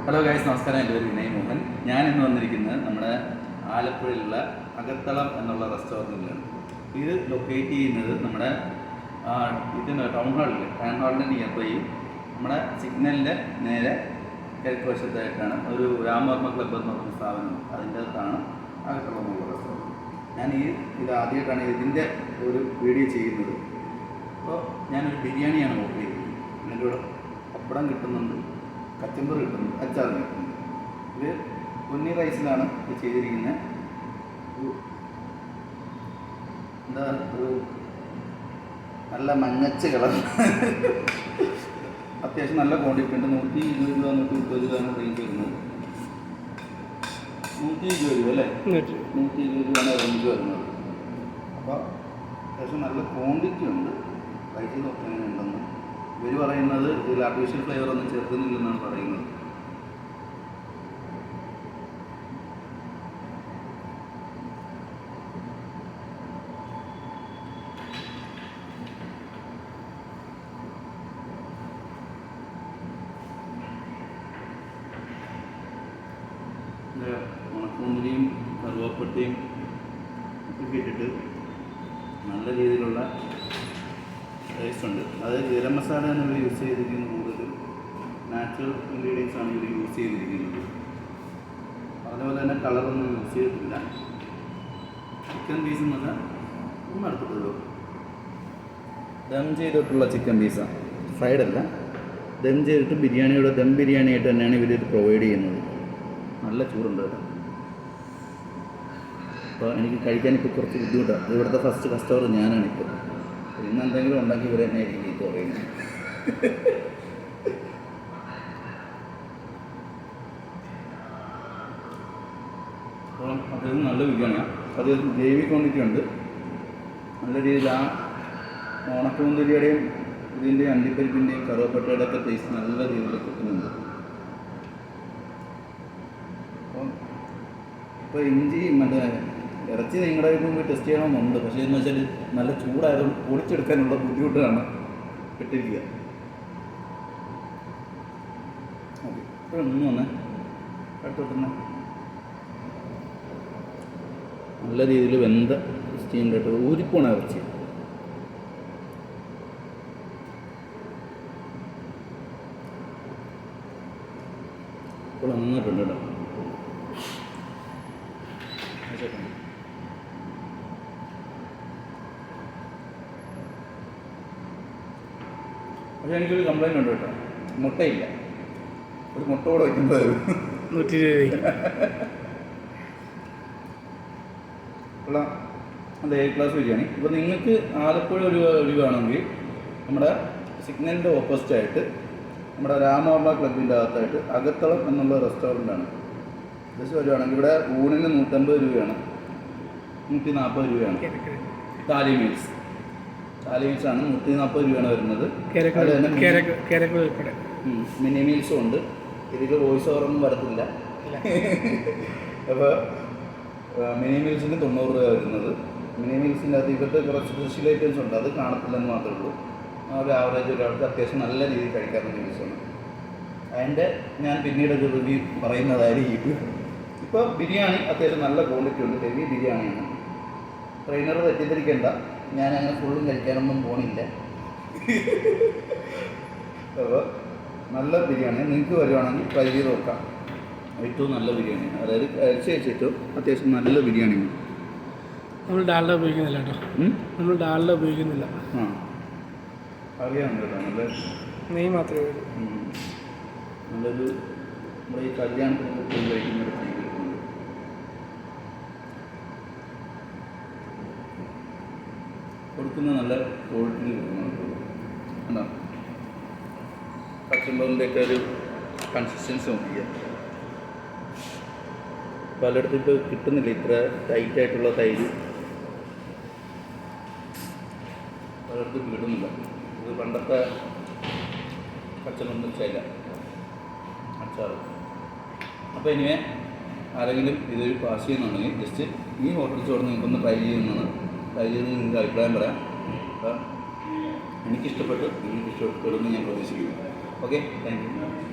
Hello guys, നമസ്കാരം. എൻ്റെ പേര് വിനയ് മോഹൻ. ഞാനിന്ന് വന്നിരിക്കുന്നത് നമ്മുടെ ആലപ്പുഴയിലുള്ള അകത്തളം എന്നുള്ള റെസ്റ്റോറൻറ്റിലാണ്. ഇത് ലൊക്കേറ്റ് ചെയ്യുന്നത് നമ്മുടെ ഇതിൻ്റെ ടൗൺ ഹാളിൻ്റെ നിയർ ബൈ നമ്മുടെ സിഗ്നലിൻ്റെ നേരെ കിഴക്ക് വശത്തായിട്ടാണ് ഒരു രാമവർമ്മ ക്ലബ്ബ് എന്ന് പറയുന്ന സ്ഥാപനം. അതിൻ്റെ അകത്താണ് അകത്തളം എന്നുള്ള റെസ്റ്റോറൻറ്റ്. ഞാൻ ഇത് ആദ്യമായിട്ടാണ് ഇതിൻ്റെ ഒരു വീഡിയോ ചെയ്യുന്നത്. അപ്പോൾ ഞാനൊരു ബിരിയാണിയാണ് ഓർഡർ ചെയ്തത്. ഇതിൻ്റെ കൂടെ പപ്പടം കിട്ടുന്നുണ്ട്, കച്ചമ്പർ കിട്ടുന്നുണ്ട്, അച്ചാർ കിട്ടുന്നുണ്ട്. ഇത് പൊന്നി റൈസിലാണ് ഇത് ചെയ്തിരിക്കുന്നത്. എന്താ ഒരു നല്ല മഞ്ഞച്ച് കളർ, അത്യാവശ്യം നല്ല ക്വാണ്ടിറ്റി ഉണ്ട്. 120 രൂപ 130 രൂപയാണ് റേഞ്ച് വരുന്നത്. 120 രൂപ അല്ലേ? 120 രൂപയാണ് റേഞ്ച് വരുന്നത്. അപ്പോൾ അത്യാവശ്യം നല്ല ക്വാണ്ടിറ്റി ഉണ്ട്. റൈസ് നോക്കി അങ്ങനെ ഉണ്ടെന്ന് ഇവർ പറയുന്നത് ഇതിൽ ആർട്ടിഫിഷ്യൽ ഫ്ലേവർ ഒന്നും ചേർക്കുന്നില്ലെന്നാണ് പറയുന്നത്. ഉണക്കമുന്തിരിയും കറുവാപ്പട്ടയും ഒക്കെ ഇട്ടിട്ട് നല്ല രീതിയിലുള്ള ടേസ്റ്റ് ഉണ്ട്. അത് ഗരം മസാലയാണ് ഇവർ യൂസ് ചെയ്തിരിക്കുന്നത്. കൂടുതലും നാച്ചുറൽ ഇൻഗ്രീഡിയൻസ് ആണ് ഇവർ യൂസ് ചെയ്തിരിക്കുന്നത്. അതുപോലെ തന്നെ കളറൊന്നും യൂസ് ചെയ്തിട്ടില്ല. ചിക്കൻ പീസ് എന്നല്ല ഒന്നും അടുത്തിട്ടുള്ളൂ. ദം ചെയ്തിട്ടുള്ള ചിക്കൻ പീസാണ്, ഫ്രൈഡ് അല്ല. ദം ചെയ്തിട്ട് ബിരിയാണിയുടെ ദം ബിരിയാണിയായിട്ട് തന്നെയാണ് ഇവർ പ്രൊവൈഡ് ചെയ്യുന്നത്. നല്ല ചൂടുണ്ട് കേട്ടോ. അപ്പോൾ എനിക്ക് കഴിക്കാനിപ്പോൾ കുറച്ച് ബുദ്ധിമുട്ടാണ്. ഇവിടുത്തെ ഫസ്റ്റ് കസ്റ്റമർ ഞാനാണിപ്പോൾ. ഇന്ന് എന്തെങ്കിലും ഉണ്ടാക്കി ഇവർ തന്നെ ആയിരിക്കും ഇത് പറയുന്നത്. അപ്പോൾ അത്യാവശ്യം നല്ല ബിരിയാണിയാണ്. അത്യാവശ്യം ഗ്രേവി ക്വാണ്ടിറ്റി ഉണ്ട്. നല്ല രീതിയിൽ ആ ഉണക്കമുന്തിരിയുടെയും ഇതിൻ്റെയും അണ്ടിപ്പരിപ്പിൻ്റെയും കറുവപ്പട്ടയുടെ ഒക്കെ ടേസ്റ്റ് നല്ല രീതിയിൽ കിട്ടുന്നുണ്ട്. ഇപ്പോൾ ഇഞ്ചി മറ്റേ ഇറച്ചി നിങ്ങളുടെ മുമ്പ് ടെസ്റ്റ് ചെയ്യണമെന്നുണ്ട്. പക്ഷേ എന്ന് വെച്ചാൽ നല്ല ചൂടായതുകൊണ്ട് പൊടിച്ചെടുക്കാനുള്ള ബുദ്ധിമുട്ടാണ് പെട്ടിരിക്കുക. ഓക്കെ, ഇപ്പോൾ ഒന്ന് വന്നേ അടുത്തോട്ടന്നെ നല്ല രീതിയിൽ വെന്ത സ്റ്റീമിലിട്ട് ഊരിപ്പോണ ഇറച്ചി. ഇപ്പോൾ നന്നായിട്ടുണ്ട് കേട്ടോ. പക്ഷേ എനിക്കൊരു കംപ്ലൈൻറ്റ് ഉണ്ട് കേട്ടോ, മുട്ടയില്ല. ഒരു മുട്ട കൂടെ വയ്ക്കുമ്പോൾ 120 ഉള്ള അത് A ക്ലാസ് ബിരിയാണി. ഇപ്പോൾ നിങ്ങൾക്ക് ആലപ്പുഴ ഒരു വേണമെങ്കിൽ നമ്മുടെ സിഗ്നലിൻ്റെ ഓപ്പോസിറ്റായിട്ട് നമ്മുടെ രാമവർമ്മ ക്ലബിൻ്റെ അകത്തായിട്ട് അകത്തളം എന്നുള്ള റെസ്റ്റോറൻ്റാണ്. ജസ്റ്റ് വരുവാണെങ്കിൽ ഇവിടെ ഊണിന് 150 രൂപയാണ്, 140 രൂപയാണ്. താലി മീൽസാണ് 140 രൂപയാണ് വരുന്നത്. മിനി മീൽസും ഉണ്ട്. ഇതിൽ വോയിസ് ഓവറൊന്നും വരത്തില്ല. അപ്പോൾ മിനി മീൽസിന് 90 രൂപ വരുന്നത്. മിനി മീൽസിൻ്റെ അകത്ത് ഇവിടുത്തെ കുറച്ച് സ്പെഷ്യൽ ഐറ്റംസ് ഉണ്ട്, അത് കാണത്തില്ലെന്ന് മാത്രമേ ഉള്ളൂ. ഒരു ആവറേജ് ഒരാൾക്ക് അത്യാവശ്യം നല്ല രീതിയിൽ കഴിക്കാവുന്ന മീൽസാണ്. അതിൻ്റെ ഞാൻ പിന്നീട് ഒരു റിവ്യൂ പറയുന്നതായിരിക്കും. ഇപ്പോൾ ബിരിയാണി അത്യാവശ്യം നല്ല ക്വാളിറ്റി ഉണ്ട്, ഹെവി ബിരിയാണിയാണ്. ട്രെയിനർ തെറ്റിദ്ധരിക്കേണ്ട, ഞാൻ അങ്ങനെ ഫുള്ളും കഴിക്കാനൊന്നും പോണില്ല. അപ്പോൾ നല്ല ബിരിയാണി നിങ്ങൾക്ക് വരുവാണെങ്കിൽ ട്രൈ ചെയ്ത് നോക്കാം. ഏറ്റവും നല്ല ബിരിയാണിയാണ്, അതായത് കഴിച്ചേച്ചിട്ടും അത്യാവശ്യം നല്ല ബിരിയാണിയാണ്. നമ്മൾ ഡാൽഡ ഉപയോഗിക്കുന്നില്ല കേട്ടോ. നമ്മൾ ഡാൽഡ ഉപയോഗിക്കുന്നില്ല. ആ അറിയാം കേട്ടോ. നല്ല നെയ്യ് മാത്രമേ ഉള്ളൂ. നല്ലൊരു നമ്മുടെ ഈ കല്യാണത്തിനൊക്കെ പോയി കഴിക്കുന്നൊരു ഫീൽ കിട്ടുന്നുണ്ട്. കൊടുക്കുന്ന നല്ല ക്വാളിറ്റി കിട്ടുന്നുണ്ട്. കണ്ടോ, കച്ചമ്പറിൻ്റെയൊക്കെ ഒരു കൺസിസ്റ്റൻസി നോക്കിയ പലയിടത്തും ഇപ്പോൾ കിട്ടുന്നില്ല ഇത്ര ടൈറ്റായിട്ടുള്ള തൈര്, പലയിടത്തും കിട്ടുന്നില്ല. ഇത് പണ്ടത്തെ കച്ചമ്പറിൻ്റെ ശൈല അച്ചാർ. അപ്പോൾ ഇനിവേ ആരെങ്കിലും ഇത് പാസ് ചെയ്യുന്നുണ്ടെങ്കിൽ ജസ്റ്റ് ഈ ഹോട്ടൽ ചോറ് നിങ്ങൾക്കൊന്ന് ട്രൈ ചെയ്യുന്നതാണ്. ട്രൈ ചെയ്ത് നിങ്ങൾക്ക് അഭിപ്രായം പറയാം. അപ്പം എനിക്കിഷ്ടപ്പെട്ടു, നിങ്ങൾക്ക് ഇഷ്ടപ്പെടുമെന്ന് ഞാൻ പ്രതീക്ഷിക്കുന്നു. Okay, thank you.